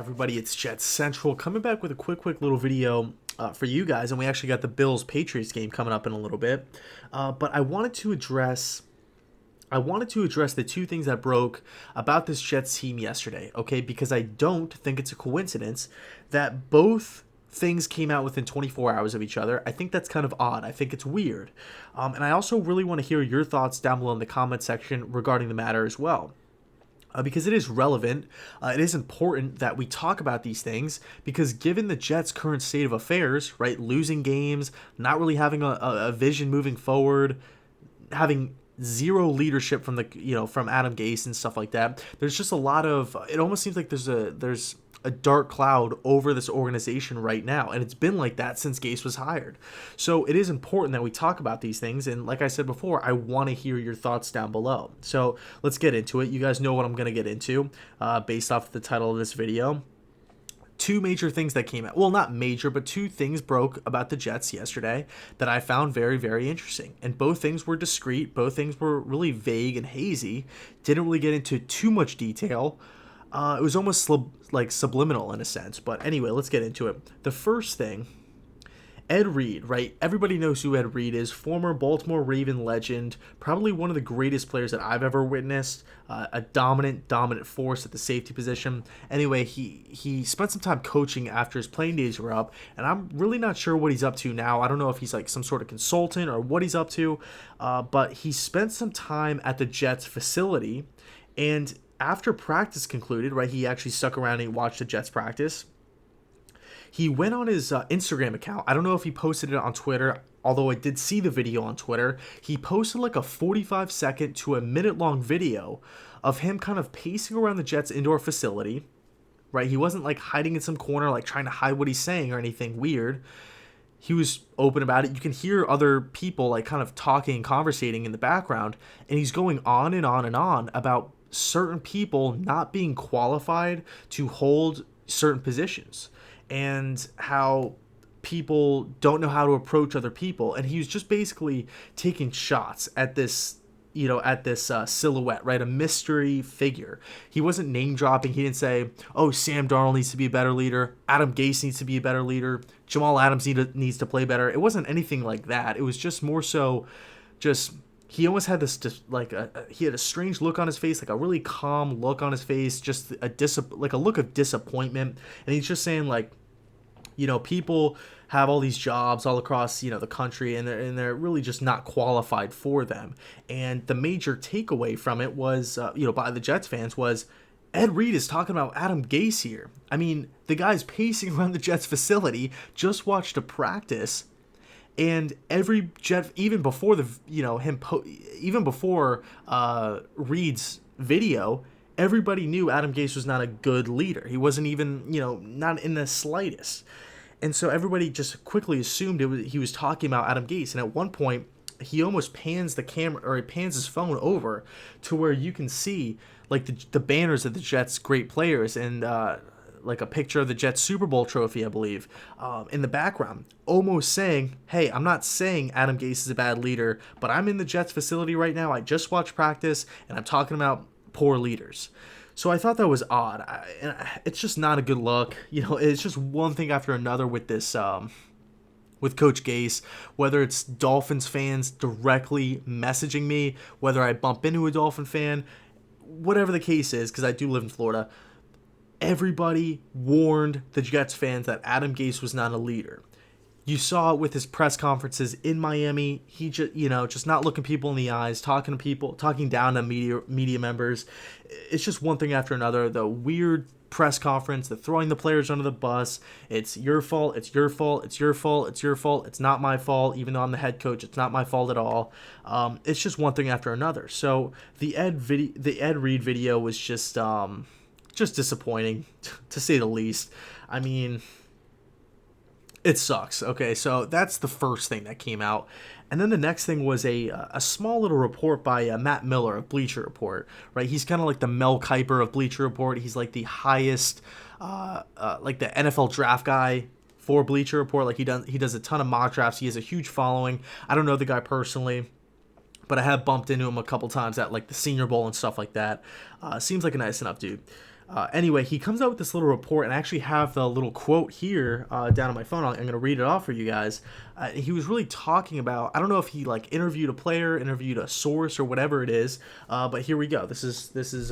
everybody? It's JetsCentral coming back with a quick little video for you guys, and we actually got the Bills-Patriots game coming up in a little bit. But I wanted to address the two things that broke about this Jets team yesterday, okay? Because I don't think it's a coincidence that both things came out within 24 hours of each other. I think that's kind of odd. I think it's weird. And I also really want to hear your thoughts down below in the comment section regarding the matter as well. Because it is relevant, it is important that we talk about these things because given the Jets' current state of affairs, right, losing games, not really having a vision moving forward, having zero leadership from from Adam Gase and stuff like that, there's just a lot of, it almost seems like there's a dark cloud over this organization right now, and it's been like that since Gase was hired. So it is important that we talk about these things, and like I said before, I want to hear your thoughts down below. So let's get into it. You guys know what I'm going to get into based off the title of this video. Two major things that came out. Well, not major, but two things broke about the Jets yesterday that I found very, very interesting. And both things were discreet. Both things were really vague and hazy. Didn't really get into too much detail. It was almost like subliminal in a sense. But anyway, let's get into it. The first thing, Ed Reed, right? Everybody knows who Ed Reed is. Former Baltimore Raven legend. Probably one of the greatest players that I've ever witnessed. A dominant force at the safety position. Anyway, he spent some time coaching after his playing days were up. And I'm really not sure what he's up to now. I don't know if he's like some sort of consultant or what he's up to. But he spent some time at the Jets facility. And after practice concluded, right, he actually stuck around and he watched the Jets practice. He went on his Instagram account. I don't know if he posted it on Twitter, although I did see the video on Twitter. He posted like a 45-second to a minute-long video of him kind of pacing around the Jets indoor facility, right? He wasn't like hiding in some corner, like trying to hide what he's saying or anything weird. He was open about it. You can hear other people like kind of talking and conversating in the background, and he's going on and on and on about certain people not being qualified to hold certain positions and how people don't know how to approach other people. And he was just basically taking shots at this, silhouette, right? A mystery figure. He wasn't name dropping. He didn't say, oh, Sam Darnold needs to be a better leader. Adam Gase needs to be a better leader. Jamal Adams needs to play better. It wasn't anything like that. It was just more so just, he almost had this he had a strange look on his face, like a really calm look on his face, just a look of disappointment. And he's just saying like, people have all these jobs all across, the country, and they're really just not qualified for them. And the major takeaway from it was, by the Jets fans was, Ed Reed is talking about Adam Gase here. I mean, the guy's pacing around the Jets facility, just watched a practice. And every Jet, even before Reed's video, everybody knew Adam Gase was not a good leader. He wasn't even, not in the slightest. And so everybody just quickly assumed he was talking about Adam Gase. And at one point, he almost pans the camera, or he pans his phone over to where you can see like the banners of the Jets' great players and like a picture of the Jets Super Bowl trophy, I believe, in the background, almost saying, hey, I'm not saying Adam Gase is a bad leader, but I'm in the Jets facility right now. I just watched practice, and I'm talking about poor leaders. So I thought that was odd. It's just not a good look. It's just one thing after another with this, with Coach Gase, whether it's Dolphins fans directly messaging me, whether I bump into a Dolphin fan, whatever the case is, because I do live in Florida, everybody warned the Jets fans that Adam Gase was not a leader. You saw it with his press conferences in Miami. He just not looking people in the eyes, talking to people, talking down to media members. It's just one thing after another. The weird press conference, the throwing the players under the bus. It's your fault. It's your fault. It's your fault. It's your fault. It's not my fault. Even though I'm the head coach, it's not my fault at all. It's just one thing after another. So the Ed Reed video was just disappointing, to say the least. I mean, it sucks. Okay, so that's the first thing that came out. And then the next thing was a small little report by Matt Miller of Bleacher Report, right? He's kind of like the Mel Kiper of Bleacher Report. He's like the highest, like the NFL draft guy for Bleacher Report. Like he does a ton of mock drafts. He has a huge following. I don't know the guy personally, but I have bumped into him a couple times at like the Senior Bowl and stuff like that. Seems like a nice enough dude. Anyway, he comes out with this little report, and I actually have the little quote here down on my phone. I'm going to read it off for you guys. He was really talking about, I don't know if he like interviewed a player, interviewed a source, or whatever it is, but here we go. This is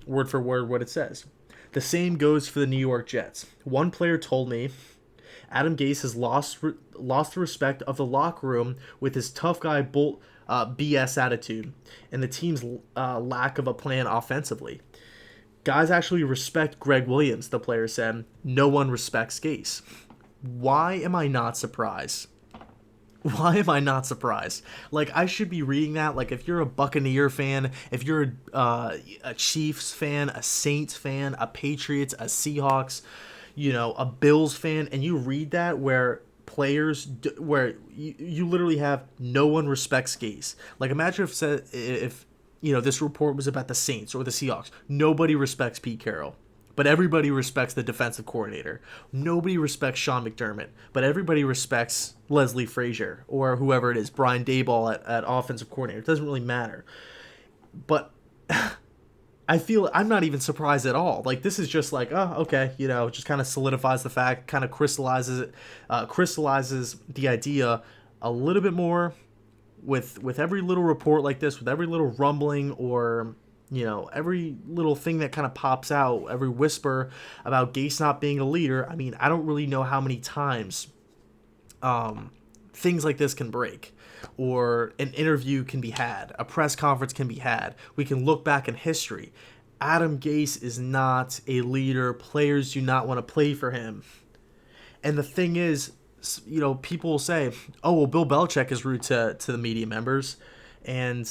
word for word what it says. The same goes for the New York Jets. One player told me Adam Gase has lost the respect of the locker room with his tough guy BS attitude and the team's lack of a plan offensively. Guys actually respect Greg Williams, the player said. No one respects Gase. Why am I not surprised? Why am I not surprised? Like, I should be reading that. Like, if you're a Buccaneer fan, if you're a Chiefs fan, a Saints fan, a Patriots, a Seahawks, a Bills fan, and you read that where where you literally have no one respects Gase. Like, imagine if this report was about the Saints or the Seahawks. Nobody respects Pete Carroll, but everybody respects the defensive coordinator. Nobody respects Sean McDermott, but everybody respects Leslie Frazier or whoever it is, Brian Daboll at offensive coordinator. It doesn't really matter. But I feel I'm not even surprised at all. Like, this is just like, oh, okay, just kind of solidifies the fact, kind of crystallizes the idea a little bit more. With every little report like this, with every little rumbling or, every little thing that kind of pops out, every whisper about Gase not being a leader, I mean, I don't really know how many times things like this can break, or an interview can be had, a press conference can be had. We can look back in history. Adam Gase is not a leader. Players do not want to play for him. And the thing is, people will say, oh, well, Bill Belichick is rude to the media members and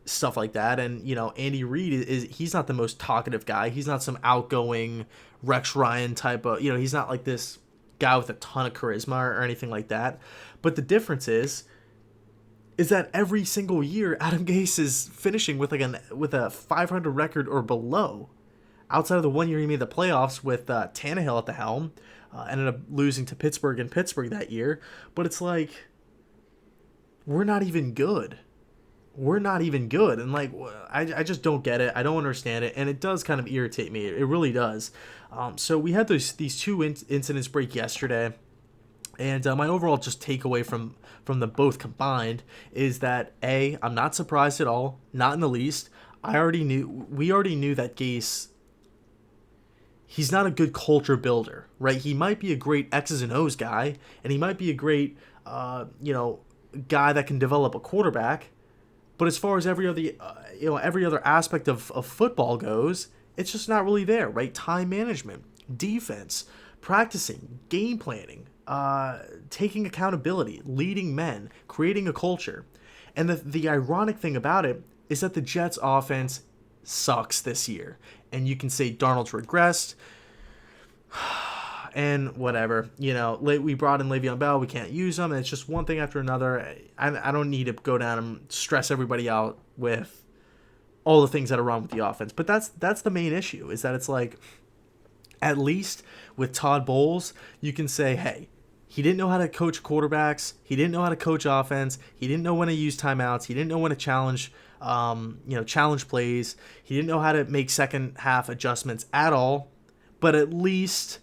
stuff like that. And, Andy Reid, he's not the most talkative guy. He's not some outgoing Rex Ryan type of, he's not like this guy with a ton of charisma or anything like that. But the difference is that every single year, Adam Gase is finishing with a 500 record or below. Outside of the 1 year he made the playoffs with Tannehill at the helm, ended up losing to Pittsburgh in Pittsburgh that year. But it's like, we're not even good. We're not even good. And like, I just don't get it. I don't understand it. And it does kind of irritate me. It really does. So we had these two incidents break yesterday. And my overall just takeaway from them both combined is that, A, I'm not surprised at all. Not in the least. We already knew that Gase, he's not a good culture builder, right? He might be a great X's and O's guy, and he might be a great, guy that can develop a quarterback. But as far as every other aspect of football goes, it's just not really there, right? Time management, defense, practicing, game planning, taking accountability, leading men, creating a culture. And the ironic thing about it is that the Jets offense sucks this year. And you can say Darnold's regressed and whatever. We brought in Le'Veon Bell. We can't use him. And it's just one thing after another. I don't need to go down and stress everybody out with all the things that are wrong with the offense. But that's the main issue, is that it's like, at least with Todd Bowles, you can say, hey, he didn't know how to coach quarterbacks. He didn't know how to coach offense. He didn't know when to use timeouts. He didn't know when to challenge plays. He didn't know how to make second half adjustments at all. But at least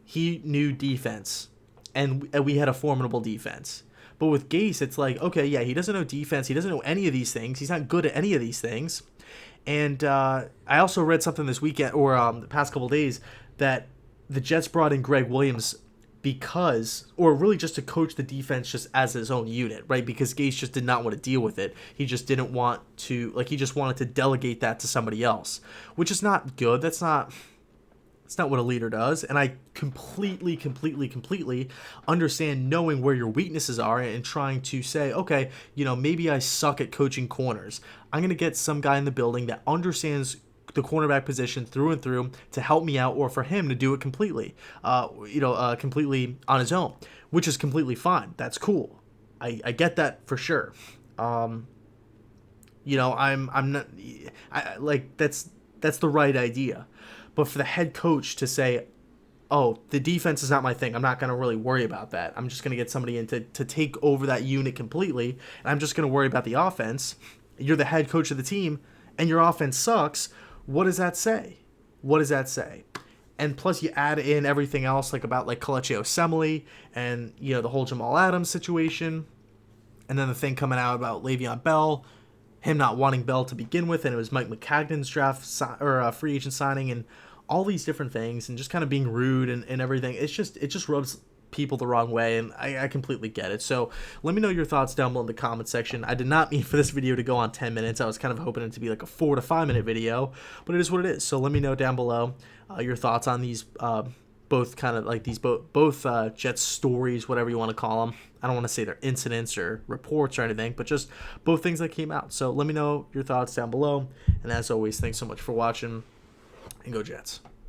he knew defense, and we had a formidable defense. But with Gase, it's like, okay, yeah, he doesn't know defense. He doesn't know any of these things. He's not good at any of these things. And I also read something this weekend, or the past couple of days, that the Jets brought in Greg Williams or really just to coach the defense just as his own unit, right? Because Gase just did not want to deal with it. He just didn't want to, he just wanted to delegate that to somebody else, which is not good. It's not what a leader does. And I completely understand knowing where your weaknesses are and trying to say, okay, maybe I suck at coaching corners. I'm going to get some guy in the building that understands the cornerback position through and through to help me out, or for him to do it completely, completely on his own, which is completely fine. That's cool. I get that for sure. I'm not, that's the right idea. But for the head coach to say, oh, the defense is not my thing, I'm not going to really worry about that. I'm just going to get somebody in to take over that unit completely, and I'm just going to worry about the offense. You're the head coach of the team, and your offense sucks. what does that say? What does that say? And plus, you add in everything else, like about like Kelechi Osemele and the whole Jamal Adams situation, and then the thing coming out about Le'Veon Bell, him not wanting Bell to begin with, and it was Mike McCagnon's draft free agent signing, and all these different things, and just kind of being rude and everything. It just rubs people the wrong way, and I completely get it. So let me know your thoughts down below in the comment section. I did not mean for this video to go on 10 minutes. I was kind of hoping it to be like a 4 to 5 minute video, but it is what it is. So let me know down below your thoughts on these both kind of like these both Jets stories, whatever you want to call them. I don't want to say they're incidents or reports or anything, but just both things that came out. So let me know your thoughts down below. And as always, thanks so much for watching, and go Jets.